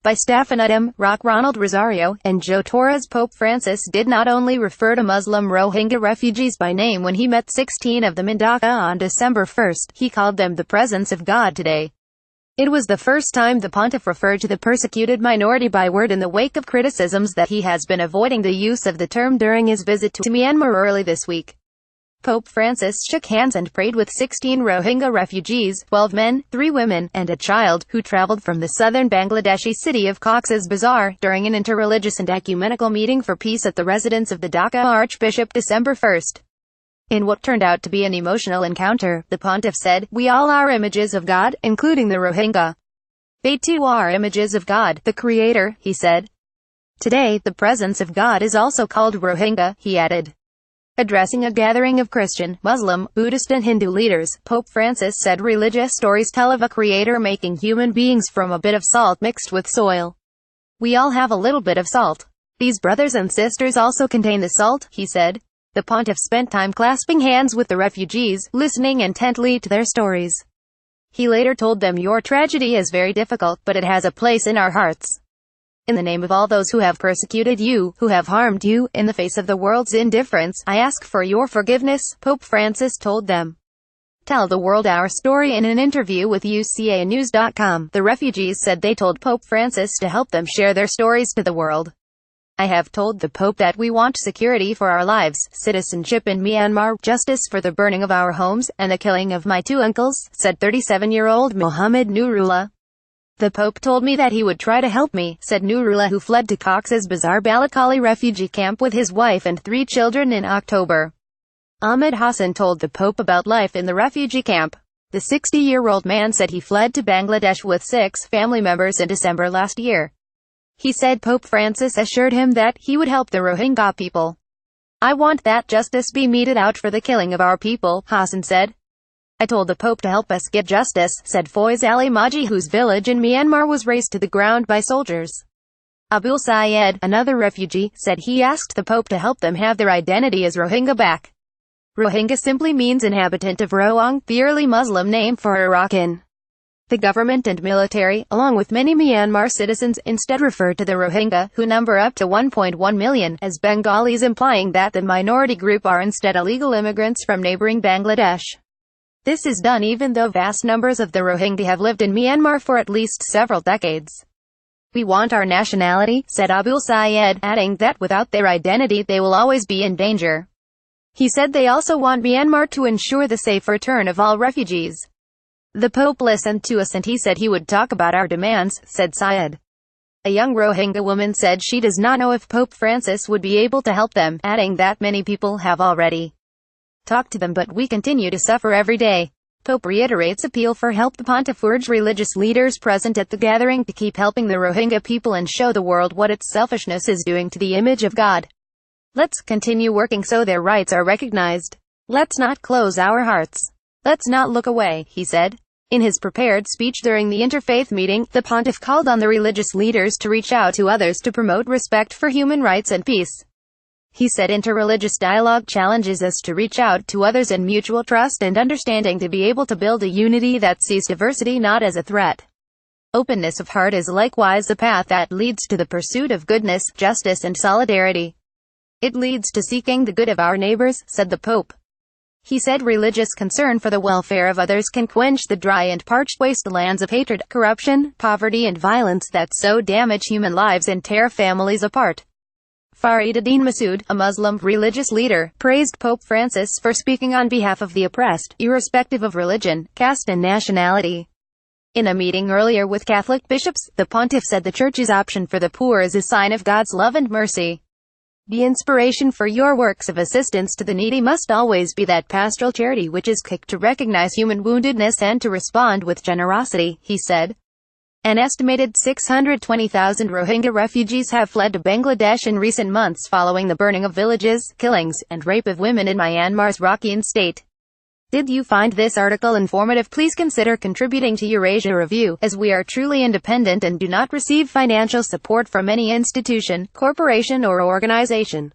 by Stephan Uttom, Ronald Rozario, and Joe Torres Pope Francis did not only refer to Muslim Rohingya refugees by name when he met 16 of them in Dhaka on December 1, he called them the presence of God today. It was the first time the pontiff referred to the persecuted minority by word in the wake of criticisms that he has been avoiding the use of the term during his visit to Myanmar early this week. Pope Francis shook hands and prayed with 16 Rohingya refugees, 12 men, 3 women, and a child, who traveled from the southern Bangladeshi city of Cox's Bazar, during an interreligious and ecumenical meeting for peace at the residence of the Dhaka Archbishop December 1. In what turned out to be an emotional encounter, the pontiff said, "We all are images of God, including the Rohingya. They too are images of God, the Creator," he said. Today, the presence of God is also called Rohingya, he added. Addressing a gathering of Christian, Muslim, Buddhist and Hindu leaders, Pope Francis said religious stories tell of a creator making human beings from a bit of salt mixed with soil. We all have a little bit of salt. These brothers and sisters also contain the salt, he said. The pontiff spent time clasping hands with the refugees, listening intently to their stories. He later told them, "Your tragedy is very difficult, but it has a place in our hearts. In the name of all those who have persecuted you, who have harmed you, in the face of the world's indifference, I ask for your forgiveness," Pope Francis told them. Tell the world our story. In an interview with UCAnews.com, the refugees said they told Pope Francis to help them share their stories to the world. "I have told the Pope that we want security for our lives, citizenship in Myanmar, justice for the burning of our homes, and the killing of my 2 uncles," said 37-year-old Mohammed Nurullah. "The Pope told me that he would try to help me," said Nurullah, who fled to Cox's Bazar Balakali refugee camp with his wife and 3 children in October. Ahmed Hassan told the Pope about life in the refugee camp. The 60-year-old man said he fled to Bangladesh with 6 family members in December last year. He said Pope Francis assured him that he would help the Rohingya people. "I want that justice be meted out for the killing of our people," Hassan said. "I told the Pope to help us get justice," said Foiz Ali Maji, whose village in Myanmar was razed to the ground by soldiers. Abul Sayed, another refugee, said he asked the Pope to help them have their identity as Rohingya back. Rohingya simply means inhabitant of Rohang, the early Muslim name for Arakan. The government and military, along with many Myanmar citizens, instead refer to the Rohingya, who number up to 1.1 million, as Bengalis, implying that the minority group are instead illegal immigrants from neighboring Bangladesh. This is done even though vast numbers of the Rohingya have lived in Myanmar for at least several decades. "We want our nationality," said Abul Sayed, adding that without their identity they will always be in danger. He said they also want Myanmar to ensure the safe return of all refugees. The Pope listened to us and he said he would talk about our demands, said Syed. A young Rohingya woman said she does not know if Pope Francis would be able to help them, adding that many people have already talked to them, but we continue to suffer every day. Pope reiterates appeal for help. The pontiff urged religious leaders present at the gathering to keep helping the Rohingya people and show the world what its selfishness is doing to the image of God. "Let's continue working so their rights are recognized. Let's not close our hearts. Let's not look away," he said. In his prepared speech during the interfaith meeting, the pontiff called on the religious leaders to reach out to others to promote respect for human rights and peace. He said interreligious dialogue challenges us to reach out to others in mutual trust and understanding, to be able to build a unity that sees diversity not as a threat. Openness of heart is likewise the path that leads to the pursuit of goodness, justice and solidarity. It leads to seeking the good of our neighbors, said the Pope. He said religious concern for the welfare of others can quench the dry and parched wastelands of hatred, corruption, poverty and violence that so damage human lives and tear families apart. Fariduddin Masood, a Muslim religious leader, praised Pope Francis for speaking on behalf of the oppressed, irrespective of religion, caste and nationality. In a meeting earlier with Catholic bishops, the pontiff said the Church's option for the poor is a sign of God's love and mercy. "The inspiration for your works of assistance to the needy must always be that pastoral charity which is quick to recognize human woundedness and to respond with generosity," he said. An estimated 620,000 Rohingya refugees have fled to Bangladesh in recent months following the burning of villages, killings, and rape of women in Myanmar's Rakhine state. Did you find this article informative? Please consider contributing to Eurasia Review, as we are truly independent and do not receive financial support from any institution, corporation or organization.